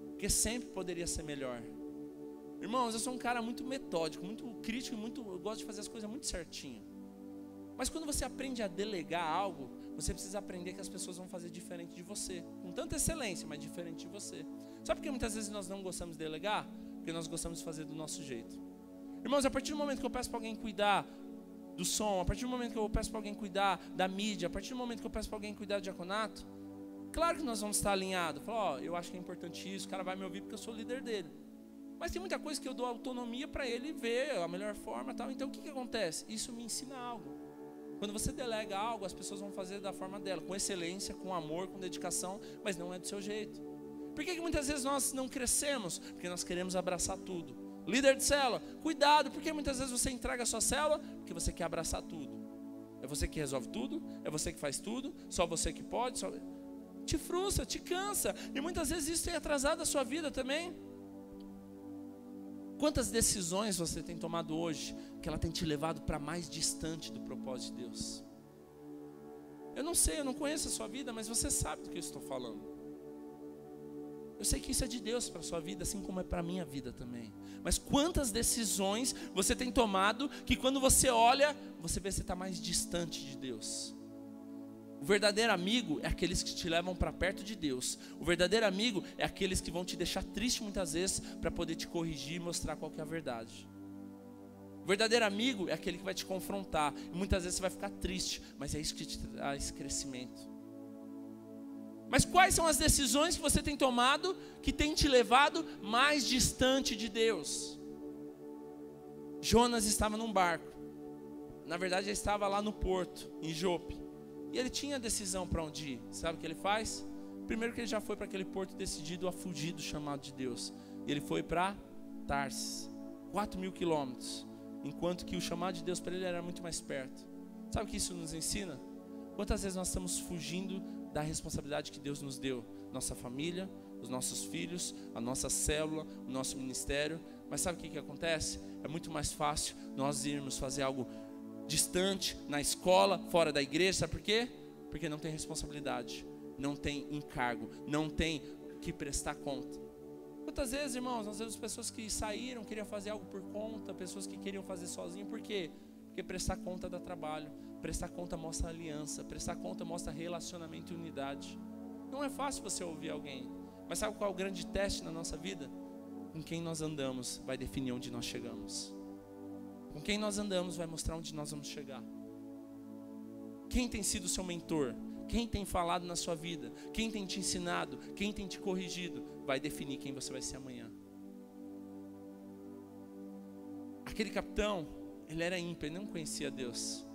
Speaker 1: porque sempre poderia ser melhor. Irmãos, eu sou um cara muito metódico, muito crítico, eu gosto de fazer as coisas muito certinho. Mas quando você aprende a delegar algo, você precisa aprender que as pessoas vão fazer diferente de você, com tanta excelência, mas diferente de você. Sabe por que muitas vezes nós não gostamos de delegar? Porque nós gostamos de fazer do nosso jeito. Irmãos, a partir do momento que eu peço para alguém cuidar do som, a partir do momento que eu peço para alguém cuidar da mídia, a partir do momento que eu peço para alguém cuidar do diaconato, claro que nós vamos estar alinhados. Falar, eu acho que é importante isso, o cara vai me ouvir porque eu sou o líder dele. Mas tem muita coisa que eu dou autonomia para ele ver a melhor forma e tal. Então o que acontece? Isso me ensina algo. Quando você delega algo, as pessoas vão fazer da forma dela, com excelência, com amor, com dedicação, mas não é do seu jeito. Por que muitas vezes nós não crescemos? Porque nós queremos abraçar tudo. Líder de célula, cuidado, porque muitas vezes você entrega a sua célula porque você quer abraçar tudo. É você que resolve tudo, é você que faz tudo, só você que pode. Te frustra, te cansa, e muitas vezes isso tem atrasado a sua vida também. Quantas decisões você tem tomado hoje que ela tem te levado para mais distante do propósito de Deus? Eu não sei, eu não conheço a sua vida, mas você sabe do que eu estou falando. Eu sei que isso é de Deus para a sua vida, assim como é para a minha vida também. Mas quantas decisões você tem tomado que quando você olha, você vê que você está mais distante de Deus? O verdadeiro amigo é aqueles que te levam para perto de Deus. O verdadeiro amigo é aqueles que vão te deixar triste muitas vezes para poder te corrigir e mostrar qual que é a verdade. O verdadeiro amigo é aquele que vai te confrontar. E muitas vezes você vai ficar triste, mas é isso que te traz crescimento. Mas quais são as decisões que você tem tomado que tem te levado mais distante de Deus? Jonas estava num barco. Na verdade, ele estava lá no porto, em Jope. E ele tinha decisão para onde ir. Sabe o que ele faz? Primeiro que ele já foi para aquele porto decidido a fugir do chamado de Deus. E ele foi para Tarsis, 4.000 quilômetros. Enquanto que o chamado de Deus para ele era muito mais perto. Sabe o que isso nos ensina? Quantas vezes nós estamos fugindo da responsabilidade que Deus nos deu? Nossa família, os nossos filhos, a nossa célula, o nosso ministério. Mas sabe o que acontece? É muito mais fácil nós irmos fazer algo distante, na escola, fora da igreja. Sabe por quê? Porque não tem responsabilidade, não tem encargo, não tem que prestar conta. Quantas vezes, irmãos, nós vemos pessoas que saíram, queriam fazer algo por conta, pessoas que queriam fazer sozinho. Por quê? Porque prestar conta dá trabalho, prestar conta mostra aliança, prestar conta mostra relacionamento e unidade. Não é fácil você ouvir alguém, mas sabe qual é o grande teste na nossa vida? Com quem nós andamos vai definir onde nós chegamos. Com quem nós andamos vai mostrar onde nós vamos chegar. Quem tem sido seu mentor? Quem tem falado na sua vida? Quem tem te ensinado? Quem tem te corrigido? Vai definir quem você vai ser amanhã. Aquele capitão, ele era ímpio, ele não conhecia Deus.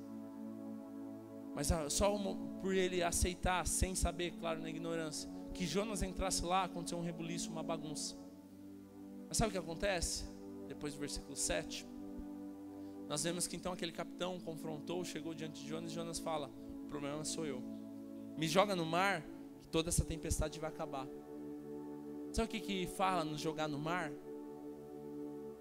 Speaker 1: Mas só por ele aceitar, sem saber, claro, na ignorância, que Jonas entrasse lá, aconteceu um rebuliço, uma bagunça. Mas sabe o que acontece? Depois do versículo 7. nós vemos que então aquele capitão confrontou, chegou diante de Jonas, e Jonas fala: o problema sou eu. Me joga no mar, que toda essa tempestade vai acabar. Sabe o que fala nos jogar no mar?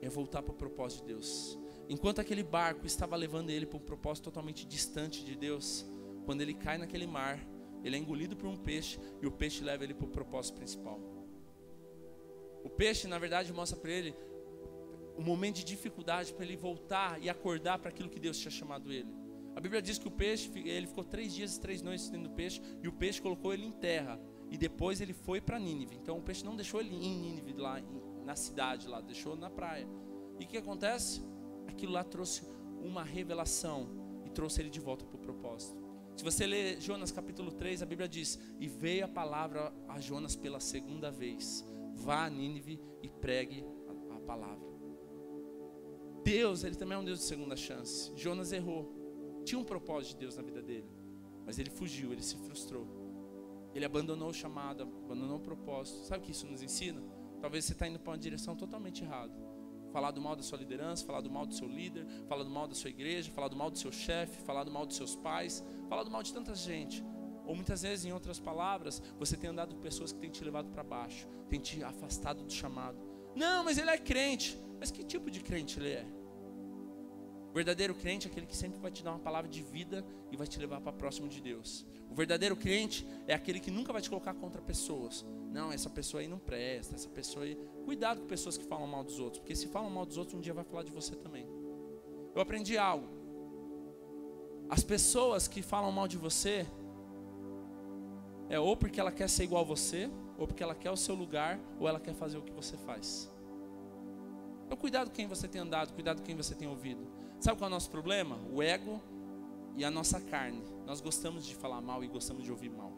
Speaker 1: É voltar para o propósito de Deus. Enquanto aquele barco estava levando ele para um propósito totalmente distante de Deus, quando ele cai naquele mar, ele é engolido por um peixe, e o peixe leva ele para o propósito principal. O peixe, na verdade, mostra para ele um momento de dificuldade para ele voltar e acordar para aquilo que Deus tinha chamado ele. A Bíblia diz que o peixe, ele ficou 3 dias e 3 noites dentro do peixe, e o peixe colocou ele em terra, e depois ele foi para Nínive. Então o peixe não deixou ele em Nínive, lá na cidade, lá, deixou na praia. E o que acontece? Aquilo lá trouxe uma revelação e trouxe ele de volta para o propósito. Se você ler Jonas capítulo 3, a Bíblia diz: e veio a palavra a Jonas pela segunda vez: vá a Nínive e pregue a palavra. Deus, ele também é um Deus de segunda chance. Jonas errou, tinha um propósito de Deus na vida dele, mas ele fugiu, ele se frustrou, ele abandonou o chamado, abandonou o propósito. Sabe o que isso nos ensina? Talvez você está indo para uma direção totalmente errada. Falar do mal da sua liderança, falar do mal do seu líder, falar do mal da sua igreja, falar do mal do seu chefe, falar do mal dos seus pais, falar do mal de tanta gente. Ou muitas vezes, em outras palavras, você tem andado com pessoas que têm te levado para baixo, têm te afastado do chamado. Não, mas ele é crente. Mas que tipo de crente ele é? O verdadeiro crente é aquele que sempre vai te dar uma palavra de vida e vai te levar para próximo de Deus. O verdadeiro crente é aquele que nunca vai te colocar contra pessoas. Não, essa pessoa aí não presta, essa pessoa aí... Cuidado com pessoas que falam mal dos outros, porque se falam mal dos outros, um dia vai falar de você também. Eu aprendi algo. As pessoas que falam mal de você, é ou porque ela quer ser igual a você, ou porque ela quer o seu lugar, ou ela quer fazer o que você faz. Então cuidado com quem você tem andado, cuidado com quem você tem ouvido. Sabe qual é o nosso problema? O ego e a nossa carne. Nós gostamos de falar mal e gostamos de ouvir mal.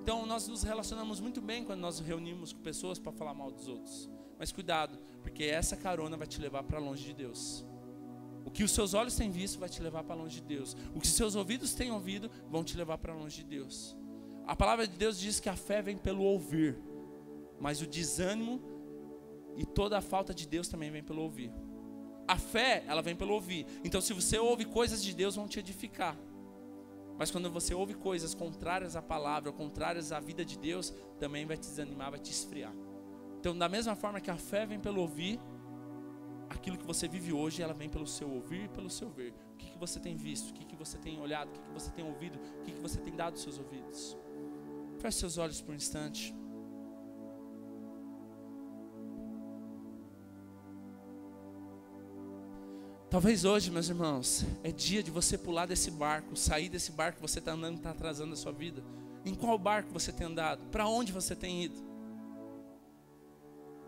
Speaker 1: Então nós nos relacionamos muito bem quando nós nos reunimos com pessoas para falar mal dos outros. Mas cuidado, porque essa carona vai te levar para longe de Deus. O que os seus olhos têm visto vai te levar para longe de Deus. O que os seus ouvidos têm ouvido vão te levar para longe de Deus. A palavra de Deus diz que a fé vem pelo ouvir, mas o desânimo e toda a falta de Deus também vem pelo ouvir. A fé, ela vem pelo ouvir. Então se você ouve coisas de Deus, vão te edificar. Mas quando você ouve coisas contrárias à palavra, contrárias à vida de Deus, também vai te desanimar, vai te esfriar. Então da mesma forma que a fé vem pelo ouvir, aquilo que você vive hoje, ela vem pelo seu ouvir e pelo seu ver. O que você tem visto? O que você tem olhado? O que você tem ouvido? O que você tem dado aos seus ouvidos? Feche seus olhos por um instante. Talvez hoje, meus irmãos, é dia de você pular desse barco, sair desse barco que você está andando e está atrasando a sua vida. Em qual barco você tem andado? Para onde você tem ido?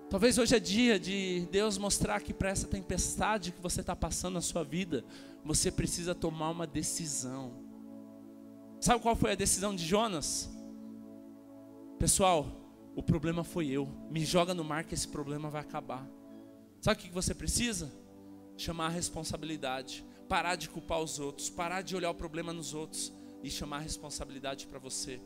Speaker 1: Talvez hoje é dia de Deus mostrar que para essa tempestade que você está passando na sua vida, você precisa tomar uma decisão. Sabe qual foi a decisão de Jonas? Pessoal, o problema foi eu. Me joga no mar que esse problema vai acabar. Sabe o que você precisa? Chamar a responsabilidade. Parar de culpar os outros. Parar de olhar o problema nos outros. E chamar a responsabilidade para você.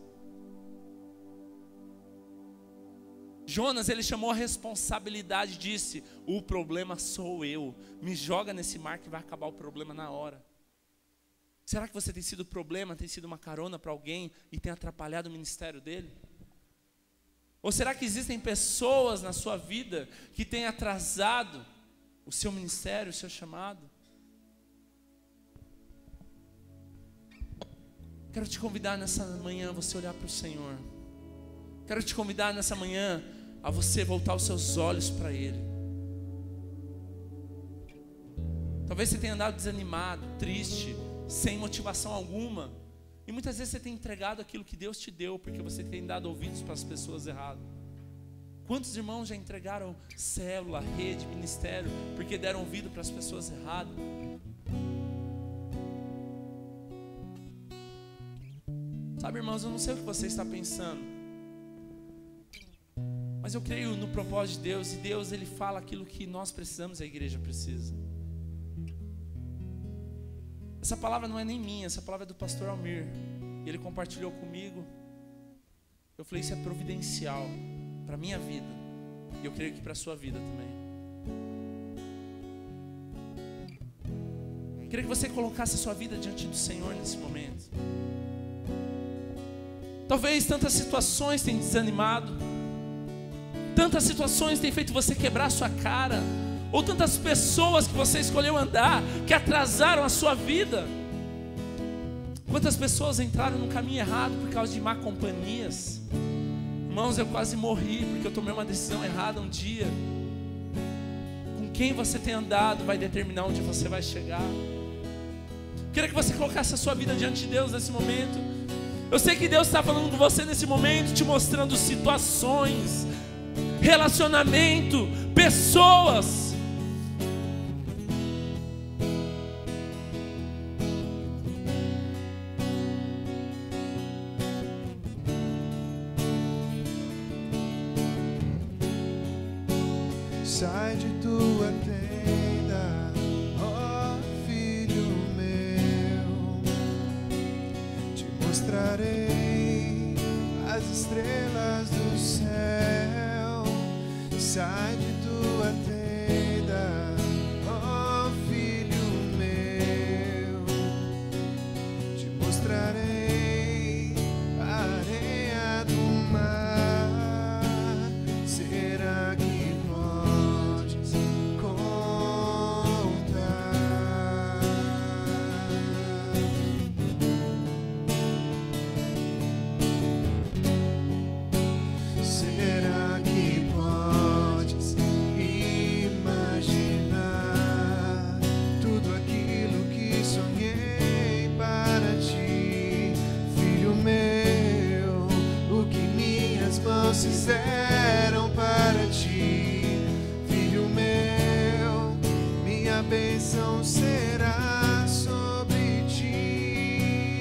Speaker 1: Jonas, ele chamou a responsabilidade, disse: o problema sou eu. Me joga nesse mar que vai acabar o problema na hora. Será que você tem sido problema, tem sido uma carona para alguém e tem atrapalhado o ministério dele? Ou será que existem pessoas na sua vida que têm atrasado o seu ministério, o seu chamado? Quero te convidar nessa manhã a você olhar para o Senhor. Quero te convidar nessa manhã a você voltar os seus olhos para Ele. Talvez você tenha andado desanimado, triste, sem motivação alguma. E muitas vezes você tem entregado aquilo que Deus te deu, porque você tem dado ouvidos para as pessoas erradas. Quantos irmãos já entregaram célula, rede, ministério, porque deram ouvido para as pessoas erradas? Sabe, irmãos, eu não sei o que você está pensando, mas eu creio no propósito de Deus, e Deus, Ele fala aquilo que nós precisamos, a igreja precisa. Essa palavra não é nem minha, essa palavra é do pastor Almir. Ele compartilhou comigo. Eu falei, isso é providencial para a minha vida. E eu creio que para a sua vida também. Queria que você colocasse a sua vida diante do Senhor nesse momento. Talvez tantas situações tenham desanimado, tantas situações têm feito você quebrar a sua cara, ou tantas pessoas que você escolheu andar, que atrasaram a sua vida. Quantas pessoas entraram no caminho errado por causa de má companhias? Irmãos, eu quase morri porque eu tomei uma decisão errada um dia. Com quem você tem andado vai determinar onde você vai chegar. Queria que você colocasse a sua vida diante de Deus nesse momento. Eu sei que Deus está falando com você nesse momento, te mostrando situações, relacionamento, pessoas.
Speaker 2: Sai de tua tenda, ó filho meu, te mostrarei as estrelas do céu. Sai de tua tenda, ó filho meu, te mostrarei a areia do mar. Será que fizeram para ti, filho meu, minha bênção será sobre ti.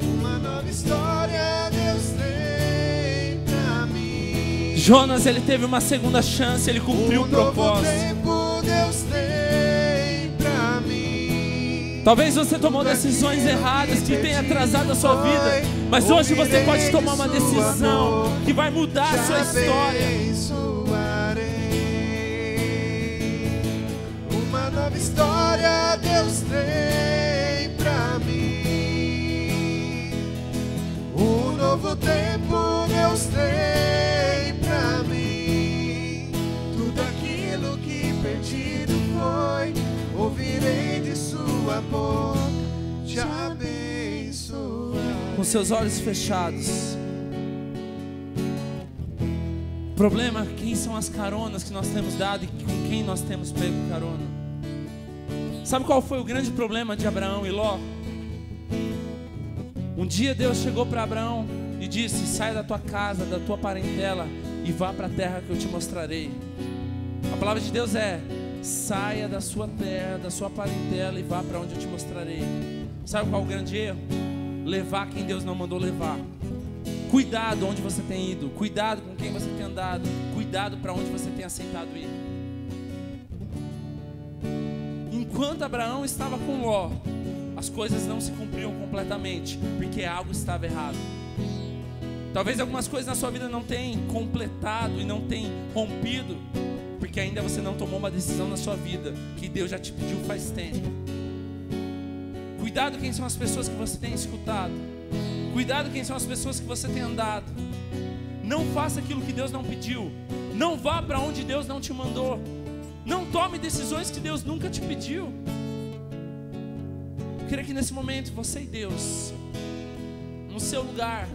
Speaker 2: Uma nova história Deus tem pra mim.
Speaker 1: Jonas, ele teve uma segunda chance, ele cumpriu o propósito.
Speaker 2: Tempo Deus tem pra mim.
Speaker 1: Talvez você tomou decisões erradas que tenham atrasado a sua vida, mas hoje você pode tomar uma decisão que vai mudar a sua história.
Speaker 2: Uma nova história Deus tem pra mim. Um novo tempo Deus tem pra mim. Tudo aquilo que perdido foi, ouvirei de sua boca, te abençoar.
Speaker 1: Com seus olhos fechados. O problema é quem são as caronas que nós temos dado e com quem nós temos pego carona. Sabe qual foi o grande problema de Abraão e Ló? Um dia Deus chegou para Abraão e disse: sai da tua casa, da tua parentela e vá para a terra que eu te mostrarei. A palavra de Deus é: saia da sua terra, da sua parentela e vá para onde eu te mostrarei. Sabe qual é o grande erro? Levar quem Deus não mandou levar. Cuidado onde você tem ido, cuidado com quem você tem andado, cuidado para onde você tem aceitado ir. Enquanto Abraão estava com Ló, as coisas não se cumpriam completamente, porque algo estava errado. Talvez algumas coisas na sua vida não tenham completado e não tenham rompido, porque ainda você não tomou uma decisão na sua vida que Deus já te pediu faz tempo. Cuidado quem são as pessoas que você tem escutado. Cuidado quem são as pessoas que você tem andado. Não faça aquilo que Deus não pediu. Não vá para onde Deus não te mandou. Não tome decisões que Deus nunca te pediu. Eu queria que nesse momento você e Deus, no seu lugar,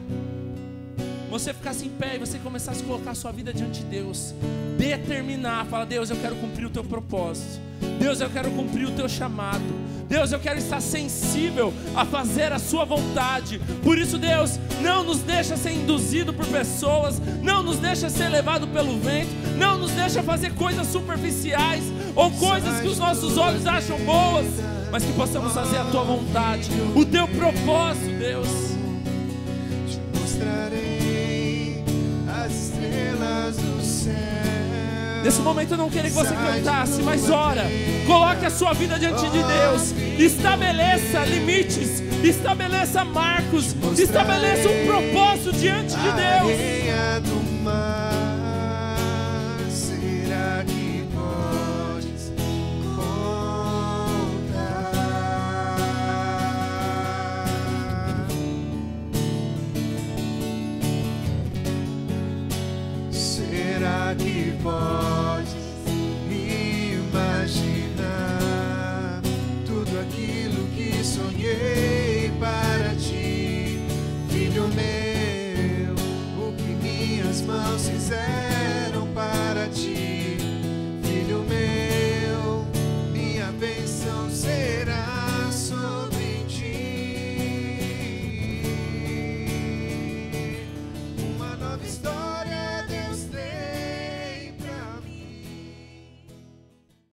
Speaker 1: você ficasse em pé e você começasse a colocar a sua vida diante de Deus. Determinar, fala: Deus, eu quero cumprir o teu propósito. Deus, eu quero cumprir o teu chamado. Deus, eu quero estar sensível a fazer a sua vontade. Por isso, Deus, não nos deixa ser induzido por pessoas, não nos deixa ser levado pelo vento, não nos deixa fazer coisas superficiais ou coisas que os nossos olhos acham boas, mas que possamos fazer a tua vontade, o teu propósito, Deus.
Speaker 2: Te mostrarei as estrelas do céu.
Speaker 1: Nesse momento eu não queria que você cantasse, mas ora, coloque a sua vida diante de Deus, estabeleça limites, estabeleça marcos, estabeleça um propósito diante de Deus.
Speaker 2: Areia do mar, será que podes podes imaginar tudo aquilo que sonhei para ti, filho meu, o que minhas mãos fizeram.